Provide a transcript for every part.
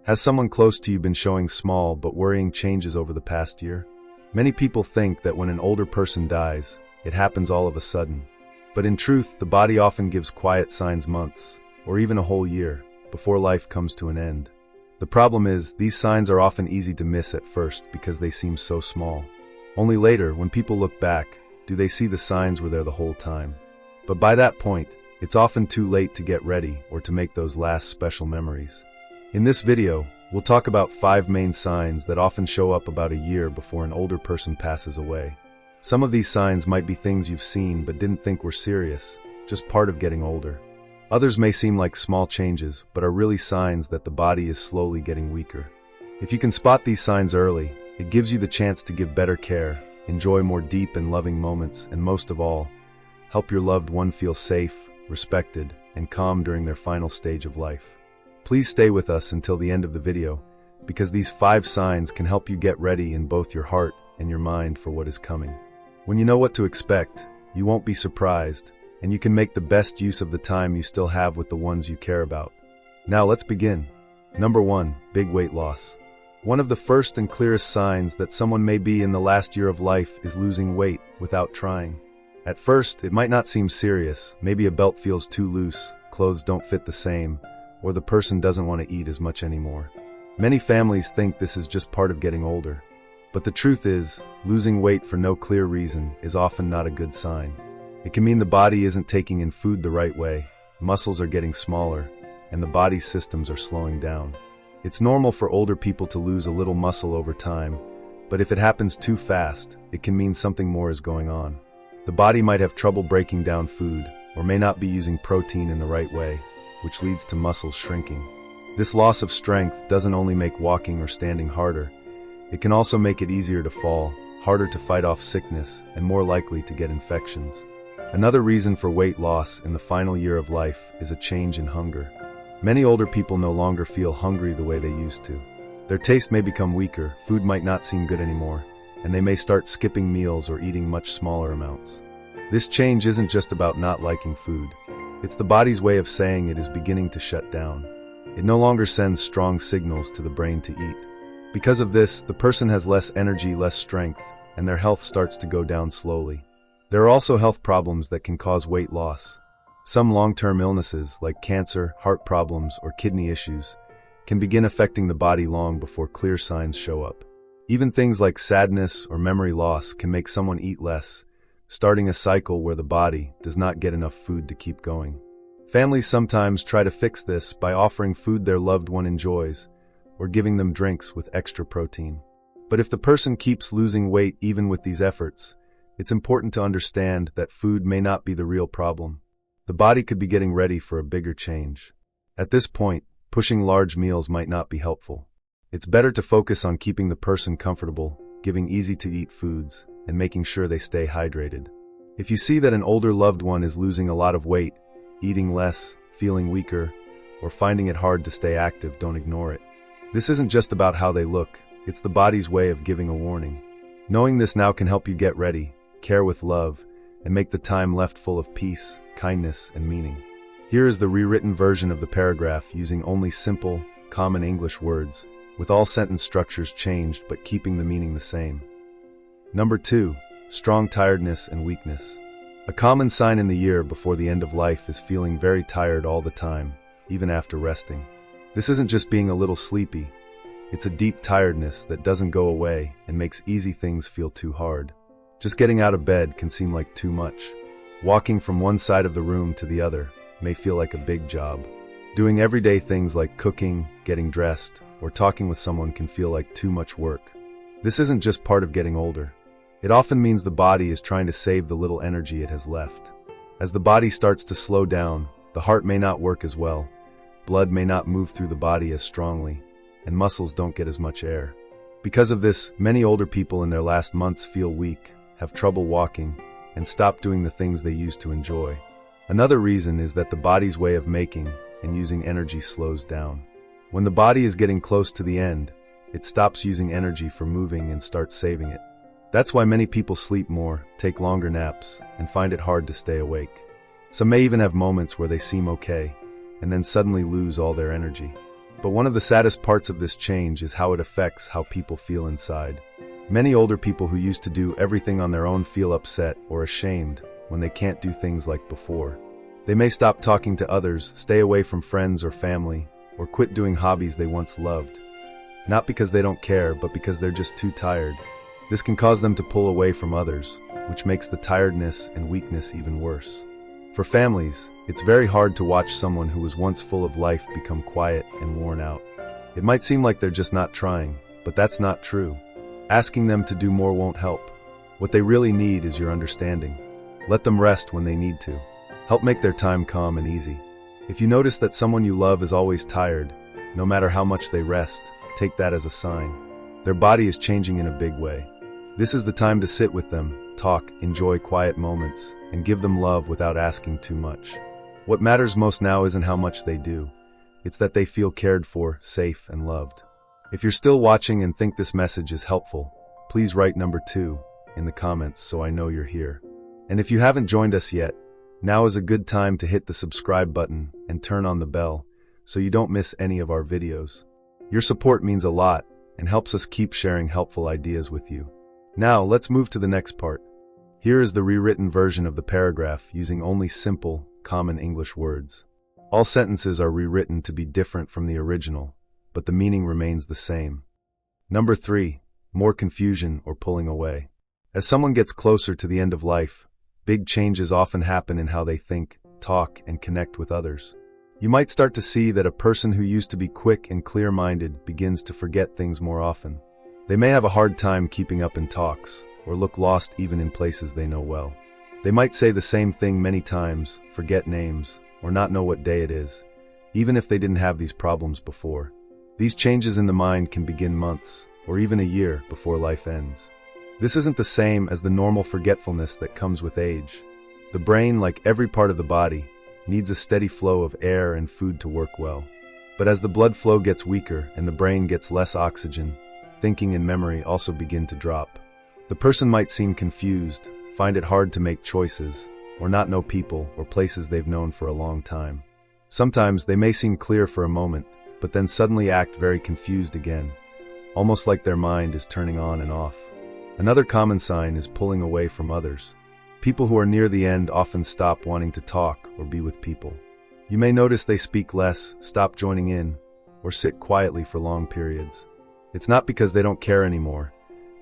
Has someone close to you been showing small but worrying changes over the past year? Many people think that when an older person dies, it happens all of a sudden. But in truth, the body often gives quiet signs months, or even a whole year, before life comes to an end. The problem is, these signs are often easy to miss at first because they seem so small. Only later, when people look back, do they see the signs were there the whole time. But by that point, it's often too late to get ready or to make those last special memories. In this video, we'll talk about 5 main signs that often show up about a year before an older person passes away. Some of these signs might be things you've seen but didn't think were serious, just part of getting older. Others may seem like small changes, but are really signs that the body is slowly getting weaker. If you can spot these signs early, it gives you the chance to give better care, enjoy more deep and loving moments, and most of all, help your loved one feel safe, respected, and calm during their final stage of life. Please stay with us until the end of the video, because these 5 signs can help you get ready in both your heart and your mind for what is coming. When you know what to expect, you won't be surprised, and you can make the best use of the time you still have with the ones you care about. Now let's begin. Number 1, big weight loss. One of the first and clearest signs that someone may be in the last year of life is losing weight without trying. At first, it might not seem serious. Maybe a belt feels too loose, clothes don't fit the same, or the person doesn't want to eat as much anymore. Many families think this is just part of getting older. But the truth is, losing weight for no clear reason is often not a good sign. It can mean the body isn't taking in food the right way, muscles are getting smaller, and the body's systems are slowing down. It's normal for older people to lose a little muscle over time, but if it happens too fast, it can mean something more is going on. The body might have trouble breaking down food, or may not be using protein in the right way, which leads to muscles shrinking. This loss of strength doesn't only make walking or standing harder, it can also make it easier to fall, harder to fight off sickness, and more likely to get infections. Another reason for weight loss in the final year of life is a change in hunger. Many older people no longer feel hungry the way they used to. Their taste may become weaker, food might not seem good anymore, and they may start skipping meals or eating much smaller amounts. This change isn't just about not liking food. It's the body's way of saying it is beginning to shut down. It no longer sends strong signals to the brain to eat. Because of this, the person has less energy, less strength, and their health starts to go down slowly. There are also health problems that can cause weight loss. Some long-term illnesses, like cancer, heart problems, or kidney issues, can begin affecting the body long before clear signs show up. Even things like sadness or memory loss can make someone eat less, starting a cycle where the body does not get enough food to keep going. Families sometimes try to fix this by offering food their loved one enjoys, or giving them drinks with extra protein. But if the person keeps losing weight even with these efforts, it's important to understand that food may not be the real problem. The body could be getting ready for a bigger change. At this point, pushing large meals might not be helpful. It's better to focus on keeping the person comfortable, giving easy-to-eat foods, and making sure they stay hydrated. If you see that an older loved one is losing a lot of weight, eating less, feeling weaker, or finding it hard to stay active, don't ignore it. This isn't just about how they look, it's the body's way of giving a warning. Knowing this now can help you get ready, care with love, and make the time left full of peace, kindness, and meaning. Here is the rewritten version of the paragraph using only simple, common English words, with all sentence structures changed but keeping the meaning the same. Number 2, strong tiredness and weakness. A common sign in the year before the end of life is feeling very tired all the time, even after resting. This isn't just being a little sleepy, it's a deep tiredness that doesn't go away and makes easy things feel too hard. Just getting out of bed can seem like too much. Walking from one side of the room to the other may feel like a big job. Doing everyday things like cooking, getting dressed, or talking with someone can feel like too much work. This isn't just part of getting older. It often means the body is trying to save the little energy it has left. As the body starts to slow down, the heart may not work as well, blood may not move through the body as strongly, and muscles don't get as much air. Because of this, many older people in their last months feel weak, have trouble walking, and stop doing the things they used to enjoy. Another reason is that the body's way of making and using energy slows down. When the body is getting close to the end, it stops using energy for moving and starts saving it. That's why many people sleep more, take longer naps, and find it hard to stay awake. Some may even have moments where they seem okay, and then suddenly lose all their energy. But one of the saddest parts of this change is how it affects how people feel inside. Many older people who used to do everything on their own feel upset or ashamed when they can't do things like before. They may stop talking to others, stay away from friends or family, or quit doing hobbies they once loved. Not because they don't care, but because they're just too tired. This can cause them to pull away from others, which makes the tiredness and weakness even worse. For families, it's very hard to watch someone who was once full of life become quiet and worn out. It might seem like they're just not trying, but that's not true. Asking them to do more won't help. What they really need is your understanding. Let them rest when they need to. Help make their time calm and easy. If you notice that someone you love is always tired, no matter how much they rest, take that as a sign. Their body is changing in a big way. This is the time to sit with them, talk, enjoy quiet moments, and give them love without asking too much. What matters most now isn't how much they do. It's that they feel cared for, safe, and loved. If you're still watching and think this message is helpful, please write number 2 in the comments so I know you're here. And if you haven't joined us yet, now is a good time to hit the subscribe button and turn on the bell so you don't miss any of our videos. Your support means a lot and helps us keep sharing helpful ideas with you. Now, let's move to the next part. Here is the rewritten version of the paragraph using only simple, common English words. All sentences are rewritten to be different from the original, but the meaning remains the same. Number 3, more confusion or pulling away. As someone gets closer to the end of life, big changes often happen in how they think, talk, and connect with others. You might start to see that a person who used to be quick and clear-minded begins to forget things more often. They may have a hard time keeping up in talks, or look lost even in places they know well. They might say the same thing many times, forget names, or not know what day it is, even if they didn't have these problems before. These changes in the mind can begin months, or even a year before life ends. This isn't the same as the normal forgetfulness that comes with age. The brain, like every part of the body, needs a steady flow of air and food to work well. But as the blood flow gets weaker and the brain gets less oxygen, thinking and memory also begin to drop. The person might seem confused, find it hard to make choices, or not know people or places they've known for a long time. Sometimes they may seem clear for a moment, but then suddenly act very confused again, almost like their mind is turning on and off. Another common sign is pulling away from others. People who are near the end often stop wanting to talk or be with people. You may notice they speak less, stop joining in, or sit quietly for long periods. It's not because they don't care anymore.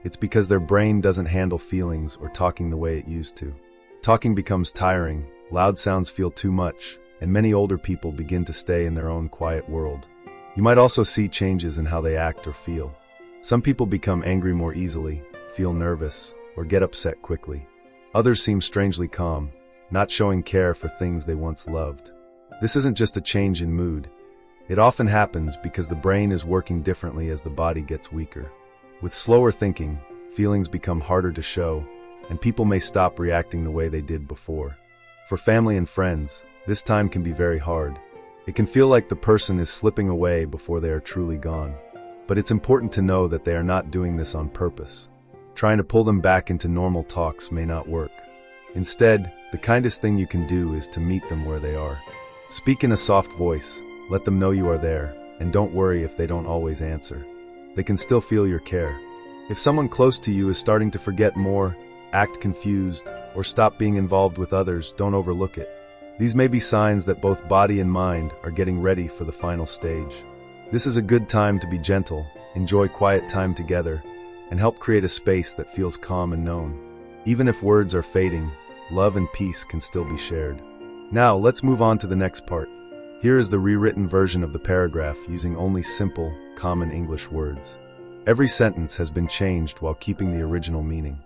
It's because their brain doesn't handle feelings or talking the way it used to. Talking becomes tiring, loud sounds feel too much, and many older people begin to stay in their own quiet world. You might also see changes in how they act or feel. Some people become angry more easily, feel nervous, or get upset quickly. Others seem strangely calm, not showing care for things they once loved. This isn't just a change in mood. It often happens because the brain is working differently as the body gets weaker. With slower thinking, feelings become harder to show, and people may stop reacting the way they did before. For family and friends, this time can be very hard. It can feel like the person is slipping away before they are truly gone. But it's important to know that they are not doing this on purpose. Trying to pull them back into normal talks may not work. Instead, the kindest thing you can do is to meet them where they are. Speak in a soft voice, let them know you are there, and don't worry if they don't always answer. They can still feel your care. If someone close to you is starting to forget more, act confused, or stop being involved with others, don't overlook it. These may be signs that both body and mind are getting ready for the final stage. This is a good time to be gentle, enjoy quiet time together, and help create a space that feels calm and known. Even if words are fading, love and peace can still be shared. Now, let's move on to the next part. Here is the rewritten version of the paragraph using only simple, common English words. Every sentence has been changed while keeping the original meaning.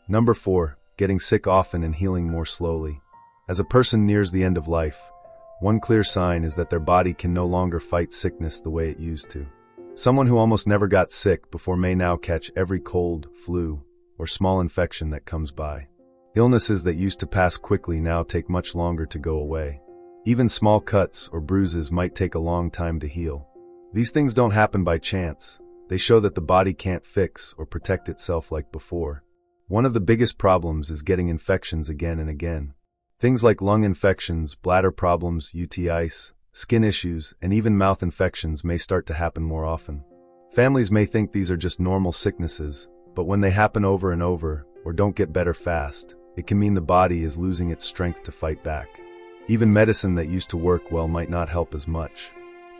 Number 4, getting sick often and healing more slowly. As a person nears the end of life, one clear sign is that their body can no longer fight sickness the way it used to. Someone who almost never got sick before may now catch every cold, flu, or small infection that comes by. Illnesses that used to pass quickly now take much longer to go away. Even small cuts or bruises might take a long time to heal. These things don't happen by chance. They show that the body can't fix or protect itself like before. One of the biggest problems is getting infections again and again. Things like lung infections, bladder problems, UTIs, skin issues, and even mouth infections may start to happen more often. Families may think these are just normal sicknesses, but when they happen over and over, or don't get better fast, it can mean the body is losing its strength to fight back. Even medicine that used to work well might not help as much.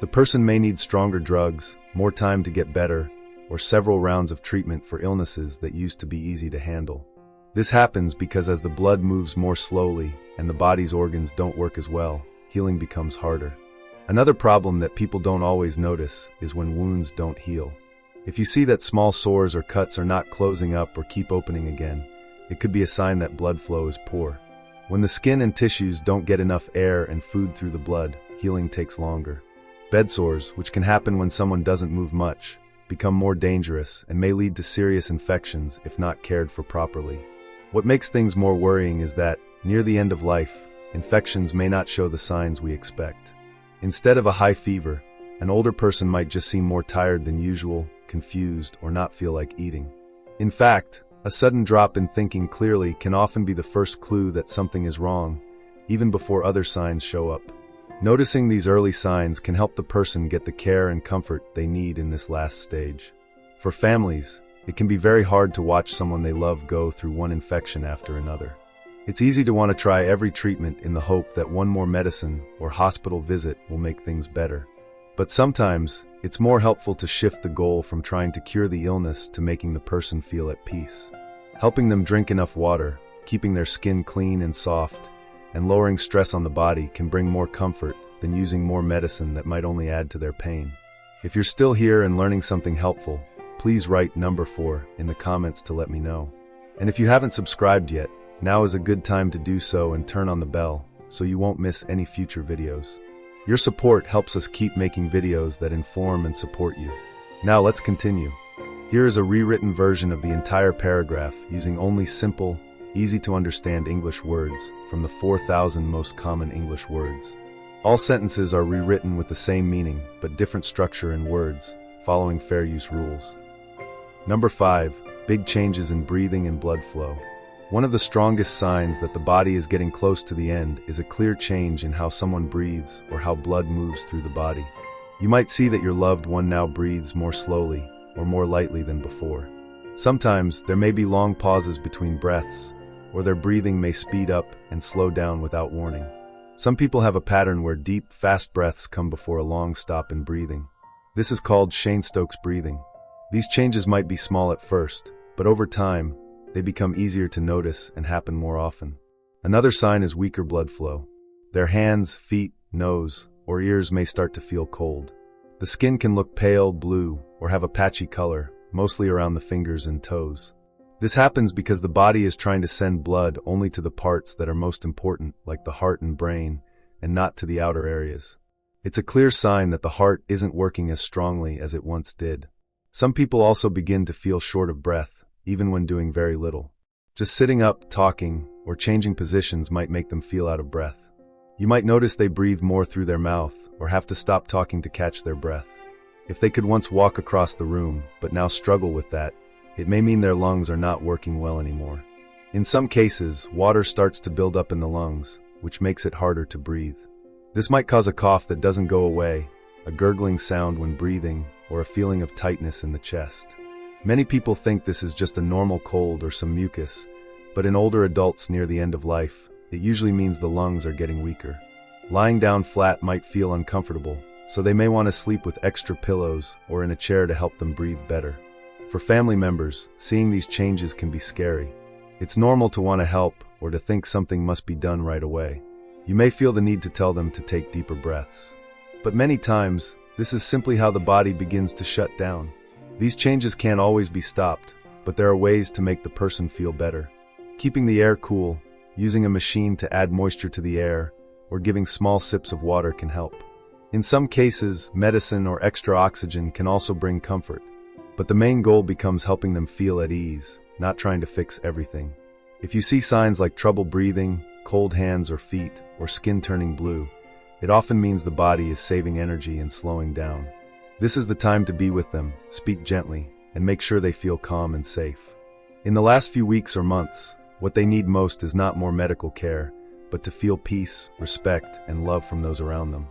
The person may need stronger drugs, more time to get better, or several rounds of treatment for illnesses that used to be easy to handle. This happens because as the blood moves more slowly and the body's organs don't work as well, healing becomes harder. Another problem that people don't always notice is when wounds don't heal. If you see that small sores or cuts are not closing up or keep opening again, it could be a sign that blood flow is poor. When the skin and tissues don't get enough air and food through the blood, healing takes longer. Bed sores, which can happen when someone doesn't move much, become more dangerous and may lead to serious infections if not cared for properly. What makes things more worrying is that, near the end of life, infections may not show the signs we expect. Instead of a high fever, an older person might just seem more tired than usual, confused, or not feel like eating. In fact, a sudden drop in thinking clearly can often be the first clue that something is wrong, even before other signs show up. Noticing these early signs can help the person get the care and comfort they need in this last stage. For families, it can be very hard to watch someone they love go through one infection after another. It's easy to want to try every treatment in the hope that one more medicine or hospital visit will make things better. But sometimes, it's more helpful to shift the goal from trying to cure the illness to making the person feel at peace. Helping them drink enough water, keeping their skin clean and soft, and lowering stress on the body can bring more comfort than using more medicine that might only add to their pain. If you're still here and learning something helpful, please write number 4 in the comments to let me know. And if you haven't subscribed yet, now is a good time to do so and turn on the bell so you won't miss any future videos. Your support helps us keep making videos that inform and support you. Now let's continue. Here is a rewritten version of the entire paragraph using only simple, easy to understand English words from the 4,000 most common English words. All sentences are rewritten with the same meaning but different structure in words, following fair use rules. Number 5. Big changes in breathing and blood flow. One of the strongest signs that the body is getting close to the end is a clear change in how someone breathes or how blood moves through the body. You might see that your loved one now breathes more slowly or more lightly than before. Sometimes there may be long pauses between breaths, or their breathing may speed up and slow down without warning. Some people have a pattern where deep, fast breaths come before a long stop in breathing. This is called Cheyne-Stokes breathing. These changes might be small at first, but over time, they become easier to notice and happen more often. Another sign is weaker blood flow. Their hands, feet, nose, or ears may start to feel cold. The skin can look pale, blue, or have a patchy color, mostly around the fingers and toes. This happens because the body is trying to send blood only to the parts that are most important, like the heart and brain, and not to the outer areas. It's a clear sign that the heart isn't working as strongly as it once did. Some people also begin to feel short of breath, even when doing very little. Just sitting up, talking, or changing positions might make them feel out of breath. You might notice they breathe more through their mouth or have to stop talking to catch their breath. If they could once walk across the room, but now struggle with that, it may mean their lungs are not working well anymore. In some cases, water starts to build up in the lungs, which makes it harder to breathe. This might cause a cough that doesn't go away, a gurgling sound when breathing, or a feeling of tightness in the chest. Many people think this is just a normal cold or some mucus, but in older adults near the end of life, it usually means the lungs are getting weaker. Lying down flat might feel uncomfortable, so they may want to sleep with extra pillows or in a chair to help them breathe better. For family members, seeing these changes can be scary. It's normal to want to help or to think something must be done right away. You may feel the need to tell them to take deeper breaths. But many times, this is simply how the body begins to shut down. These changes can't always be stopped, but there are ways to make the person feel better. Keeping the air cool, using a machine to add moisture to the air, or giving small sips of water can help. In some cases, medicine or extra oxygen can also bring comfort. But the main goal becomes helping them feel at ease, not trying to fix everything. If you see signs like trouble breathing, cold hands or feet, or skin turning blue, it often means the body is saving energy and slowing down. This is the time to be with them, speak gently, and make sure they feel calm and safe. In the last few weeks or months, what they need most is not more medical care, but to feel peace, respect, and love from those around them.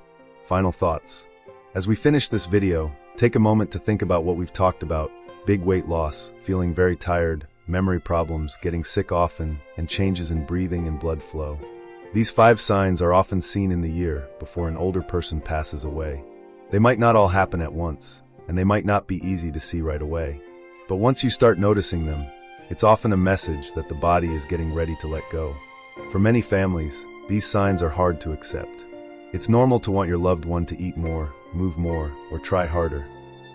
Final thoughts. As we finish this video, take a moment to think about what we've talked about: big weight loss, feeling very tired, memory problems, getting sick often, and changes in breathing and blood flow. These 5 signs are often seen in the year before an older person passes away. They might not all happen at once, and they might not be easy to see right away. But once you start noticing them, it's often a message that the body is getting ready to let go. For many families, these signs are hard to accept. It's normal to want your loved one to eat more, move more, or try harder.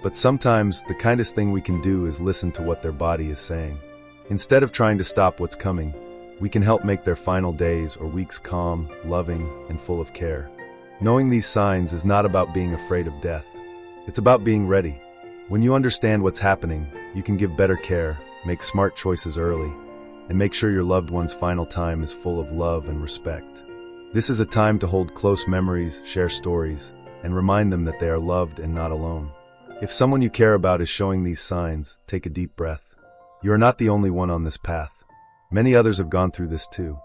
But sometimes, the kindest thing we can do is listen to what their body is saying. Instead of trying to stop what's coming, we can help make their final days or weeks calm, loving, and full of care. Knowing these signs is not about being afraid of death. It's about being ready. When you understand what's happening, you can give better care, make smart choices early, and make sure your loved one's final time is full of love and respect. This is a time to hold close memories, share stories, and remind them that they are loved and not alone. If someone you care about is showing these signs, take a deep breath. You are not the only one on this path. Many others have gone through this too.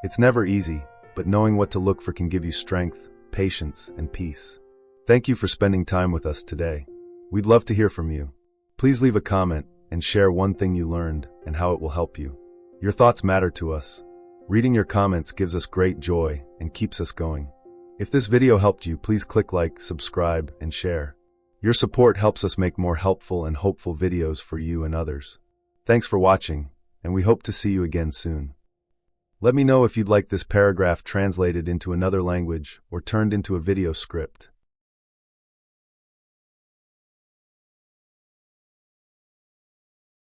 It's never easy, but knowing what to look for can give you strength, patience, and peace. Thank you for spending time with us today. We'd love to hear from you. Please leave a comment and share one thing you learned and how it will help you. Your thoughts matter to us. Reading your comments gives us great joy and keeps us going. If this video helped you, please click like, subscribe, and share. Your support helps us make more helpful and hopeful videos for you and others. Thanks for watching, and we hope to see you again soon. Let me know if you'd like this paragraph translated into another language or turned into a video script.